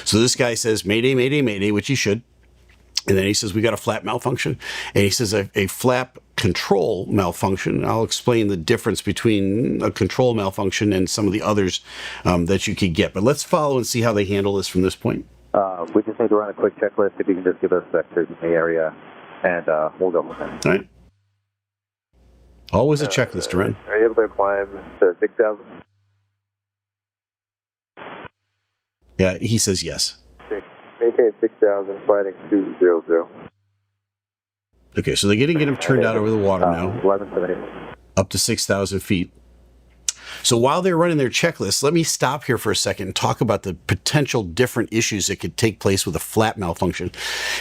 So this guy says, mayday, mayday, mayday, which he should. And then he says, we got a flap malfunction. And he says a flap control malfunction. I'll explain the difference between a control malfunction and some of the others that you could get. But let's follow and see how they handle this from this point. We just need to run a quick checklist. If you can just give us sectors in the area, and we'll go from there. All right. Always a checklist to run. Are you able to climb to 6,000? Yeah, he says yes. Maintain 6,000, fighting 200. Okay, so they're getting him turned out over the water now, 1178. up to 6,000 feet. So while they're running their checklist, let me stop here for a second and talk about the potential different issues that could take place with a flap malfunction.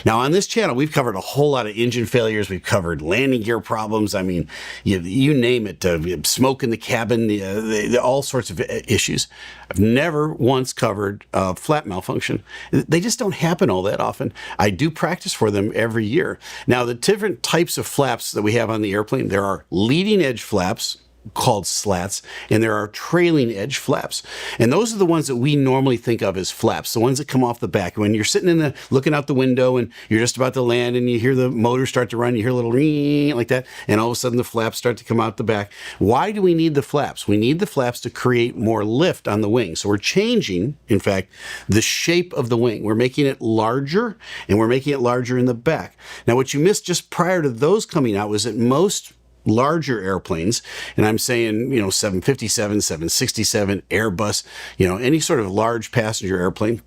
Now, on this channel, we've covered a whole lot of engine failures. We've covered landing gear problems. I mean, you name it, smoke in the cabin, all sorts of issues. I've never once covered flap malfunction. They just don't happen all that often. I do practice for them every year. Now, the different types of flaps that we have on the airplane, there are leading edge flaps, called slats, and there are trailing edge flaps. And those are the ones that we normally think of as flaps, the ones that come off the back. When you're sitting looking out the window and you're just about to land and you hear the motor start to run, you hear a little ring like that, and all of a sudden the flaps start to come out the back. Why do we need the flaps? We need the flaps to create more lift on the wing. So we're changing, in fact, the shape of the wing. We're making it larger, and we're making it larger in the back. Now, what you missed just prior to those coming out was that most larger airplanes, and I'm saying, 757, 767, Airbus, any sort of large passenger airplane,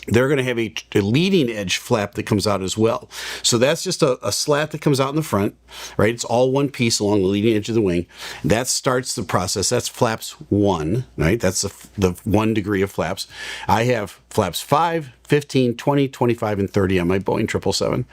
they're going to have a leading edge flap that comes out as well. So that's just a slat that comes out in the front, right? It's all one piece along the leading edge of the wing. That starts the process. That's flaps 1, right? That's the 1 degree of flaps. I have flaps 5, 15, 20, 25, and 30 on my Boeing 777.